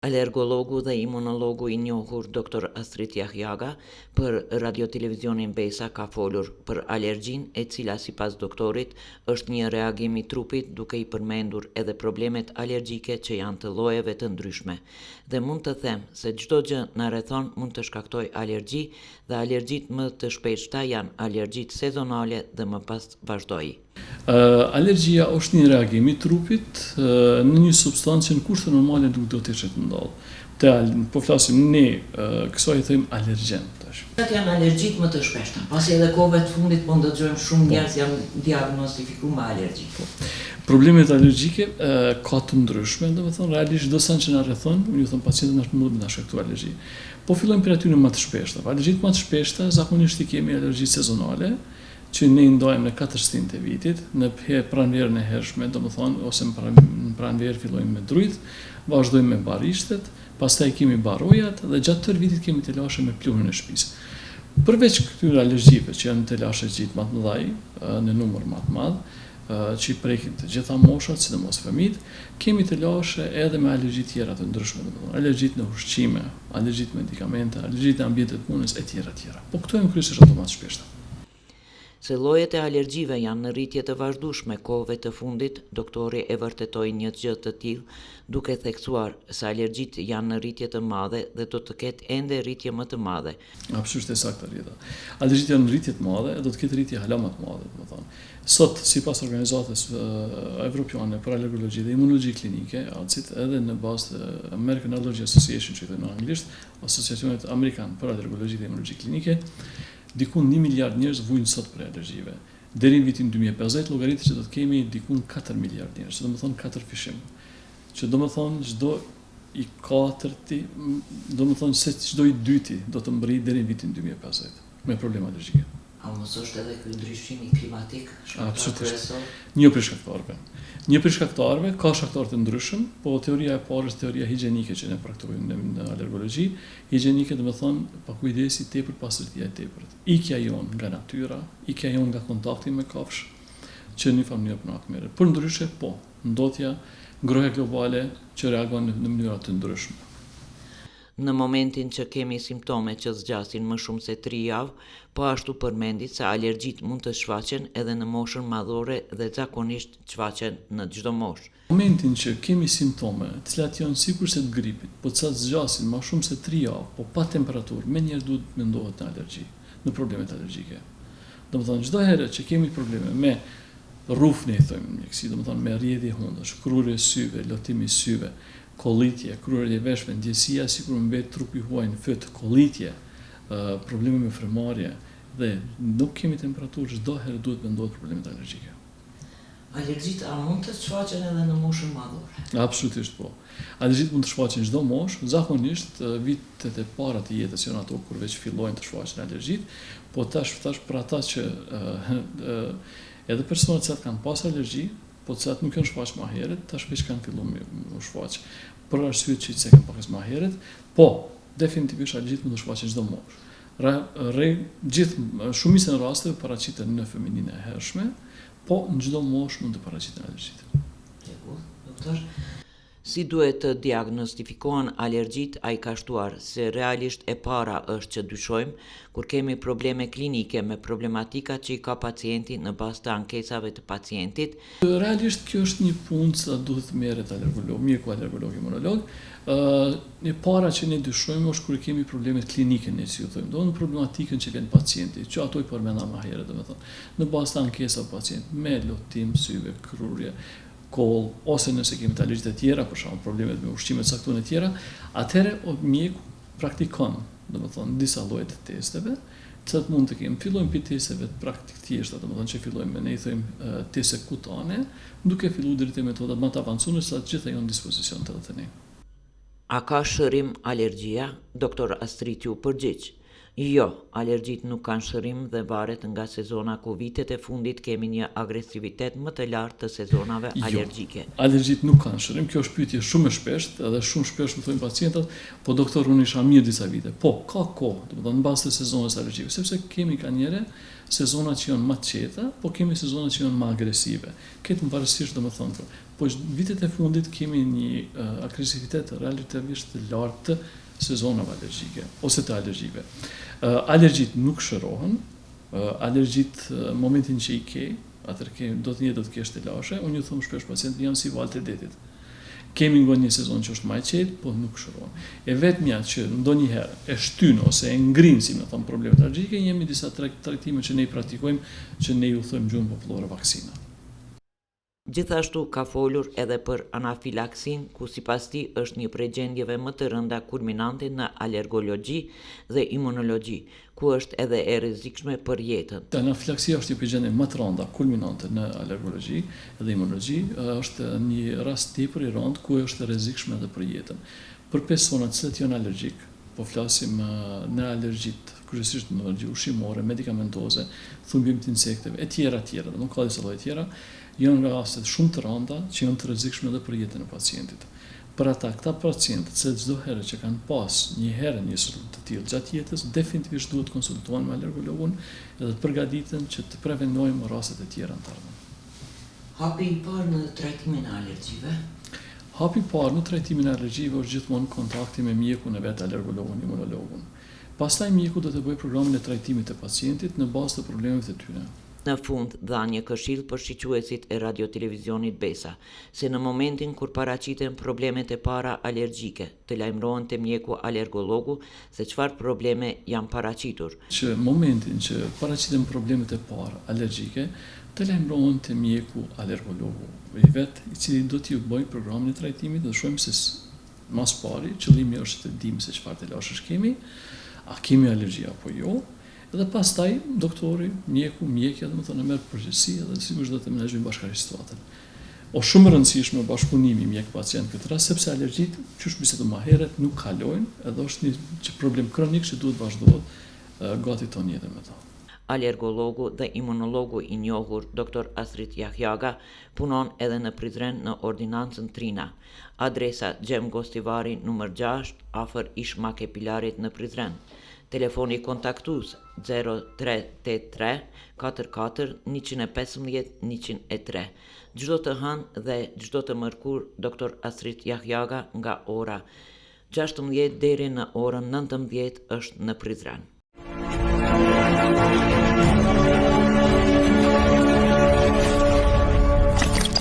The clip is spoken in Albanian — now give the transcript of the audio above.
Alergologu dhe imunologu I njohur Dr. Astrid Jahjaga për Radio-Televizionin Besa ka folur për alergjinë e cila sipas doktorit është një reagim I trupit duke I përmendur edhe problemet alergjike që janë të llojeve të ndryshme. Dhe mund të them se çdo gjë na rrethon mund të shkaktojë alergji dhe alergjitë më të shpeshta janë alergjitë sezonale dhe më pas vazhdoi. Alergjia është një reagim I trupit në një substancë që në kushte normale nuk do të ndodhë. Po flasim ne kësaj I thëjmë alergjen tash. Cilat janë alergjitë më të shpeshta? Pasi edhe kohëve të fundit po ndëgjojmë shumë njerëz janë diagnostifikuar me alergji. Problemet alergjike ka të ndryshme, domethënë realisht çdo sa që na rrethon, unë ju them pacientët na mund të shkaktojë alergji. Po fillojmë për aty në më të shpeshta. Alergjitë më të shpeshta zakonisht I kemi alergji sezonale, që ne I ndajmë në 4 stinët e vitit, në pranverën e hershme, domethënë ose në pranverë fillojmë me drujt, vazhdojmë me barishtet, pastaj kemi barojat dhe gjatë tërë vitit kemi telashe me pluhrin e shtëpisë. Përveç këtyre alergjive që janë telashe gjithë më të mëdha në numër më të madh, që I prekin të gjitha moshat, sidomos fëmijët, kemi telashe edhe me alergji tjera të ndryshme, domethënë alergjitë në ushqime, alergjitë në medikamente, alergjitë në ambientet punës e tjera. Po këto janë kryesisht ato më të shpeshta. Se llojet e alergjive janë në rritje të vazhdueshme kohëve të fundit, doktori e vërtetoi një gjë të tillë, duke theksuar se alergjitë janë në rritje të madhe dhe do të ketë ende rritje më të madhe. Absolutisht saktë Rita. Alergjitë janë në rritje të madhe dhe do të ketë rritje hala më të madhe, domethënë. Sot, sipas organizatës evropiane për alergologji dhe imunologji klinike, ACIT, edhe në bazë të American Allergy Association, që thonë në anglisht, Asociacionet Amerikan për alergologji dhe imunologji klinike, dikun 1 miliard njerëz vujnë sot për alergjive. Deri në vitin 2050 llogaritet që do të kemi dikun 4 miliard njerëz, që do të thonë 4 fishim. Që do të thonë çdo I katërti, do të thonë se çdo I dyti do të mbërrijë deri në vitin 2050 me probleme alergjike. A mos është edhe ky ndryshimi klimatik Absolutisht. Një prej shkaktarëve. Një prej shkaktarëve ka shkaktarë të ndryshëm, po teoria e parë është teoria higjienike që ne praktikojmë në alergologji. Higjienike do të thonë pa kujdesi tepër pastërtia e tepërt. Ikja jon nga natyra, ikja jon nga kontakti me kafsh, që në familje punon mirë. Por ndryshe po, ndotja ngrohja globale që reagon në mënyra të ndryshme. Në momentin që kemi simptome që zgjasin më shumë se 3 javë, po ashtu përmendit se alergjitë mund të shfaqen edhe në moshën madhore dhe zakonisht shfaqen në çdo moshë. Në momentin që kemi simptome, të cilat janë sikur se të gripit, po të zgjasin më shumë se 3 javë, po pa temperaturë, menjëherë duhet mendohet në alergji, në problemet alergjike. Domethënë çdo herë që kemi probleme me rrufnë, I thojmë në mjekësi, domethënë me rrjedhje hundësh, krurje syve, lotimi syve, kollitje, krurje veshme, ndjesia sikur mbet trupi huaj në fyt, kollitje, probleme me frymarrje dhe nuk kemi temperaturë, çdo herë duhet mendohet problemet alergjike. Alergjitë a mund të shfaqen edhe në moshën madhore? Absolutisht po. Alergjitë mund të shfaqen çdo moshë, zakonisht vitet e para të jetës janë ato kur veç fillojnë të shfaqen alergjitë, po tash për ata që edhe personat që kanë pas alergji, po të cilat nuk janë shfaq më herët, tash veç kanë filluar me shfaq. Për arsye që se kanë pas më herët, po definitivisht alergjitë mund të shfaqen çdo moshë. Shumicën e rasteve paraqiten në femininë e hershme, po në çdo moshë mund të paraqiten alergjitë. Doktor, si duhet të diagnostifikohen alergjitë, ai ka shtuar se realisht e para është që dyshojmë kur kemi probleme klinike me problematika që I ka pacienti në bazë të ankesave të pacientit. Realisht kjo është një punë që duhet të merret alergolog, mjeku alergolog imunolog. E para që ne dyshojmë është kur kemi problemet klinike, ne si u thojmë, do në problematikën që vjen pacienti, që ato I përmenda më herët, domethënë, në bazë të ankesave të pacientit, me lotim syve, krurje, koll, ose nëse kemi të alergjitë të tjera, për shembull problemet me ushqimet caktuara të tjera, atëherë mjeku praktikon, domethënë disa lloje të testeve, që mund të kemi. Fillojmë pi testeve praktik thjeshta, domethënë që fillojmë me ne I thojmë teste kutane, duke filluar deri te metodat më të avancuara sa të gjitha janë në dispozicion të ne. A ka shërim alergjia? Doktor Astrid ju përgjigj. Jo, alergjit nuk kanë shërim dhe varet nga sezona ku vitet e fundit kemi një agresivitet më të lartë të sezonave alergjike. Alergjit nuk kanë shërim, kjo është pyetje shumë e shpeshtë, edhe shumë shpesh më thojnë pacientët, po doktor unë isha mirë disa vite. Po, ka kohë, domethënë në bazë të sezonës alergjike, sepse kemi kanjere sezona që janë më të qeta, po kemi sezona që janë më agresive. Këtë më varësisht domethënë, po vitet e fundit kemi një agresivitet relativisht të lartë të sezonave alergjike ose të alergjive. Alergjit nuk shërohen, alergjit momentin që i ke, atër do të kesh të lashe, unë ju thëmë shpesh pacientë janë si valët e detit. Kemi ngon një sezon që është më i qetë, po nuk shërohen. E vetmja që ndonjëherë e shtyn ose e ngrin, si me thëmë, problemet alergjike, jemi disa trajtime që ne i praktikojmë, që ne ju thëmë gjuhën popullore vaksina. Gjithashtu ka folur edhe për anafilaksin, ku sipas tij është një prej gjendjeve më të rënda kulminante në alergologji dhe imunologji, ku është edhe e rrezikshme për jetën. Anafilaksia është një prej gjendjeve më të rënda kulminante në alergologji dhe imunologji, është një rast tepër i rëndë ku është e rrezikshme edhe për jetën. Për personat që janë alergjik, po flasim në alergjit, kryesisht në alergji ushqimore, medikamentoze, thumbim të insekteve, e tjera, dhe nuk ka disa lloje tjera, janë nga rastet shumë të rënda që janë të rrezikshme edhe për jetën e pacientit. Për këta pacientë që çdo herë që kanë pas një herë një rezultat të tillë gjatë jetës, definitivisht duhet të konsultohen me alergologun edhe të përgatiten që të prevenojmë rastet e tjera në të ardhmen. Hapi i parë në trajtimin e alergjive? Hapi i parë në trajtimin e alergjive është gjithmonë kontakti me mjekun e vet, alergologun, imunologun. Pastaj mjeku do të bëjë programin e trajtimit të pacientit në bazë të problemeve të tyre. Në fund dha një këshill për shiquesit e radio-televizionit Besa, se në momentin kur paraqiten problemet e para alergjike, të lajmërohen te mjeku alergologu se çfarë probleme janë paraqitur. Që momentin që paraqiten problemet e para alergjike, të lajmërohen te mjeku alergologu i vet, i cili do t'i bëjë programin e trajtimit dhe shohim se mas pari qëllimi është të dimë se çfarë të lashësh kemi, a kemi alergji apo jo. Dhe pastaj doktori, mjekja, domethënë merr përgjegjësi dhe sigurisht do të menaxhojmë bashkërisht situatën. Është shumë e rëndësishme bashkëpunimi mjek-pacient këtë rast, sepse alergjitë, çu bisedojmë më herët, nuk kalojnë, edhe është një problem kronik që duhet vazhdohet gati tonë jetë me to. Alergologu dhe imunologu i njohur Dr. Astrit Jahjaga punon edhe në Prizren në ordinancën Trina. Adresa Gjem Gostivari nr. 6 afër ish Makepilarit në Prizren. Telefoni kontaktues 0383 44 115 103. Çdo të hënë dhe çdo të mërkur Dr. Astrit Jahjaga nga ora 16 deri në orën 19 është në Prizren.